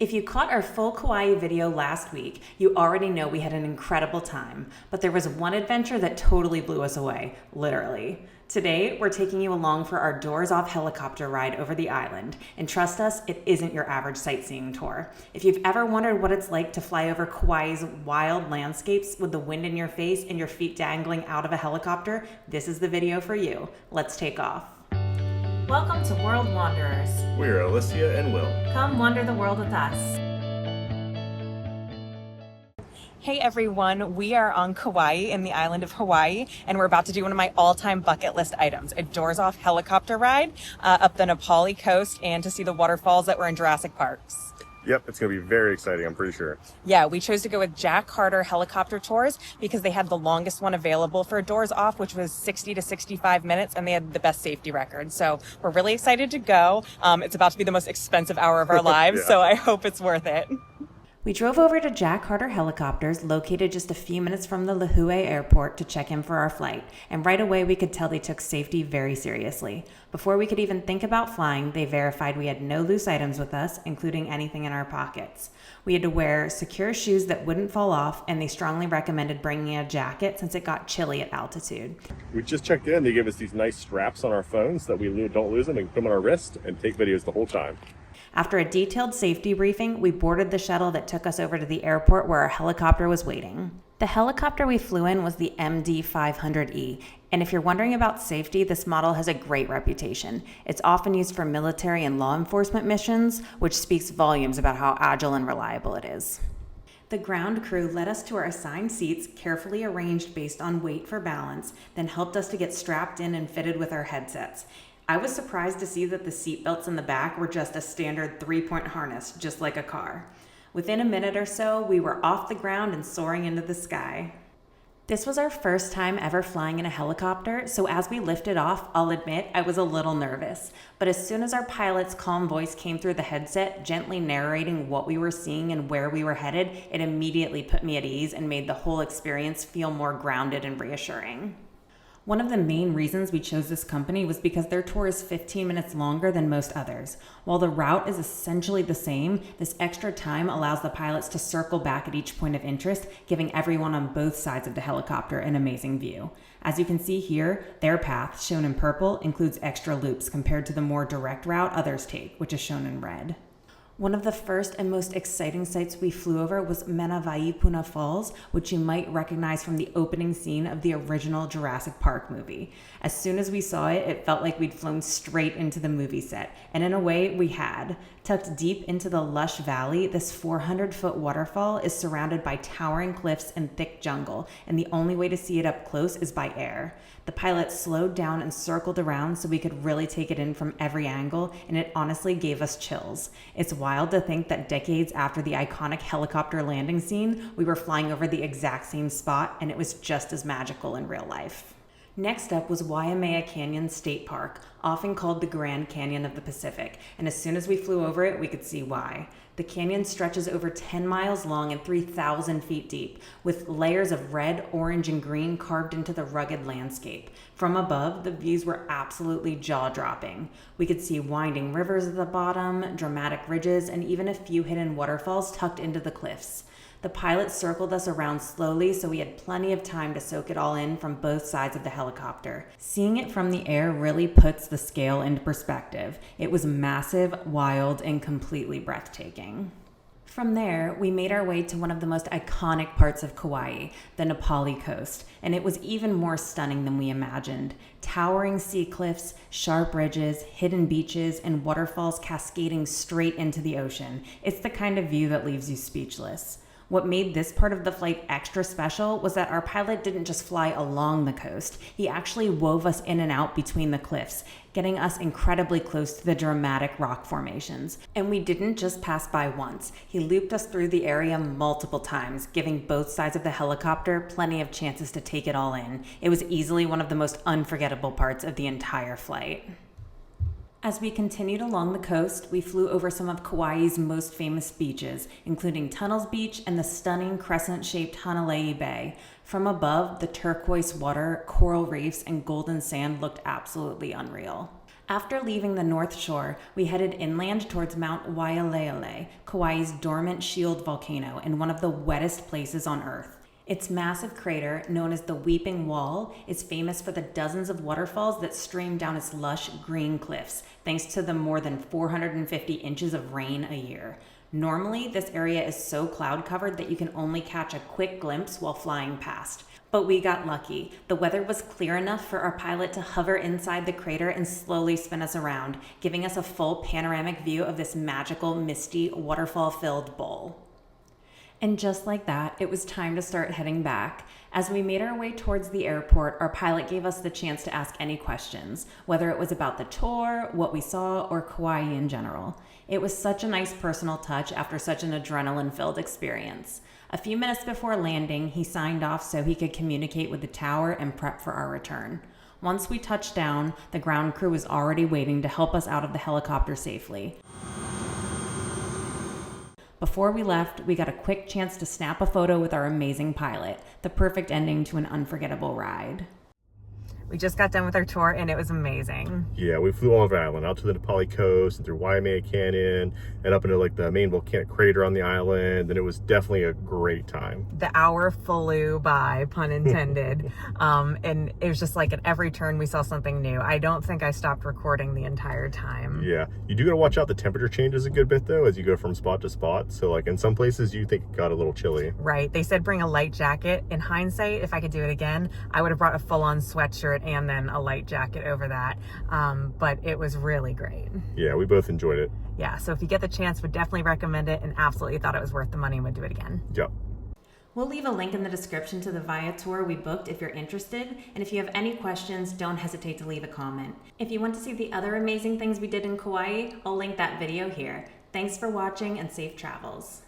If you caught our full Kauai video last week, you already know we had an incredible time, but there was one adventure that totally blew us away, literally. Today, we're taking you along for our doors-off helicopter ride over the island, and trust us, it isn't your average sightseeing tour. If you've ever wondered what it's like to fly over Kauai's wild landscapes with the wind in your face and your feet dangling out of a helicopter, this is the video for you. Let's take off. Welcome to World Wanderers. We're Alicia and Will. Come wander the world with us. Hey everyone, we are on Kauai in the island of Hawaii, and we're about to do one of my all-time bucket list items, a doors-off helicopter ride up the Nā Pali Coast and to see the waterfalls that were in Jurassic Parks. Yep, it's going to be very exciting, I'm pretty sure. Yeah, we chose to go with Jack Harter Helicopter Tours because they had the longest one available for doors off, which was 60 to 65 minutes, and they had the best safety record. So we're really excited to go. It's about to be the most expensive hour of our lives, Yeah. So I hope it's worth it. We drove over to Jack Harter Helicopters, located just a few minutes from the Lihue airport, to check in for our flight, and right away we could tell they took safety very seriously. Before we could even think about flying, they verified we had no loose items with us, including anything in our pockets. We had to wear secure shoes that wouldn't fall off, and they strongly recommended bringing a jacket since it got chilly at altitude. We just checked in, they gave us these nice straps on our phones so that we don't lose them and put them on our wrist and take videos the whole time. After a detailed safety briefing, we boarded the shuttle that took us over to the airport where our helicopter was waiting. The helicopter we flew in was the MD-500E, and if you're wondering about safety, this model has a great reputation. It's often used for military and law enforcement missions, which speaks volumes about how agile and reliable it is. The ground crew led us to our assigned seats, carefully arranged based on weight for balance, then helped us to get strapped in and fitted with our headsets. I was surprised to see that the seat belts in the back were just a standard 3-point harness, just like a car. Within a minute or so, we were off the ground and soaring into the sky. This was our first time ever flying in a helicopter, so as we lifted off, I'll admit I was a little nervous. But as soon as our pilot's calm voice came through the headset, gently narrating what we were seeing and where we were headed, it immediately put me at ease and made the whole experience feel more grounded and reassuring. One of the main reasons we chose this company was because their tour is 15 minutes longer than most others. While the route is essentially the same, this extra time allows the pilots to circle back at each point of interest, giving everyone on both sides of the helicopter an amazing view. As you can see here, their path, shown in purple, includes extra loops compared to the more direct route others take, which is shown in red. One of the first and most exciting sights we flew over was Manawaiopuna Falls, which you might recognize from the opening scene of the original Jurassic Park movie. As soon as we saw it, it felt like we'd flown straight into the movie set, and in a way, we had. Tucked deep into the lush valley, this 400-foot waterfall is surrounded by towering cliffs and thick jungle, and the only way to see it up close is by air. The pilot slowed down and circled around so we could really take it in from every angle, and it honestly gave us chills. It's wild to think that decades after the iconic helicopter landing scene, we were flying over the exact same spot, and it was just as magical in real life. Next up was Waimea Canyon State Park, often called the Grand Canyon of the Pacific, and as soon as we flew over it, we could see why. The canyon stretches over 10 miles long and 3,000 feet deep, with layers of red, orange, and green carved into the rugged landscape. From above, the views were absolutely jaw-dropping. We could see winding rivers at the bottom, dramatic ridges, and even a few hidden waterfalls tucked into the cliffs. The pilot circled us around slowly, so we had plenty of time to soak it all in from both sides of the helicopter. Seeing it from the air really puts the scale into perspective. It was massive, wild, and completely breathtaking. From there, we made our way to one of the most iconic parts of Kauai, the Nā Pali Coast, and it was even more stunning than we imagined. Towering sea cliffs, sharp ridges, hidden beaches, and waterfalls cascading straight into the ocean. It's the kind of view that leaves you speechless. What made this part of the flight extra special was that our pilot didn't just fly along the coast. He actually wove us in and out between the cliffs, getting us incredibly close to the dramatic rock formations. And we didn't just pass by once. He looped us through the area multiple times, giving both sides of the helicopter plenty of chances to take it all in. It was easily one of the most unforgettable parts of the entire flight. As we continued along the coast, we flew over some of Kauai's most famous beaches, including Tunnels Beach and the stunning crescent-shaped Hanalei Bay. From above, the turquoise water, coral reefs, and golden sand looked absolutely unreal. After leaving the North Shore, we headed inland towards Mount Waialeale, Kauai's dormant shield volcano and one of the wettest places on Earth. Its massive crater, known as the Weeping Wall, is famous for the dozens of waterfalls that stream down its lush green cliffs, thanks to the more than 450 inches of rain a year. Normally, this area is so cloud covered that you can only catch a quick glimpse while flying past. But we got lucky. The weather was clear enough for our pilot to hover inside the crater and slowly spin us around, giving us a full panoramic view of this magical, misty, waterfall-filled bowl. And just like that, it was time to start heading back. As we made our way towards the airport, our pilot gave us the chance to ask any questions, whether it was about the tour, what we saw, or Kauai in general. It was such a nice personal touch after such an adrenaline-filled experience. A few minutes before landing, he signed off so he could communicate with the tower and prep for our return. Once we touched down, the ground crew was already waiting to help us out of the helicopter safely. Before we left, we got a quick chance to snap a photo with our amazing pilot, the perfect ending to an unforgettable ride. We just got done with our tour and it was amazing. Yeah, we flew all over the island, out to the Nā Pali Coast and through Waimea Canyon and up into like the main volcanic crater on the island, and it was definitely a great time. The hour flew by, pun intended, and it was just like at every turn we saw something new. I don't think I stopped recording the entire time. Yeah, you do gotta watch out. The temperature changes a good bit though as you go from spot to spot. So like in some places you think it got a little chilly. Right, they said bring a light jacket. In hindsight, if I could do it again, I would have brought a full-on sweatshirt and then a light jacket over that, but it was really great. Yeah, we both enjoyed it. Yeah, so if you get the chance, would definitely recommend it and absolutely thought it was worth the money and would do it again. Yep. We'll leave a link in the description to the Via tour we booked if you're interested, and if you have any questions, don't hesitate to leave a comment. If you want to see the other amazing things we did in Kauai, I'll link that video here. Thanks for watching and safe travels.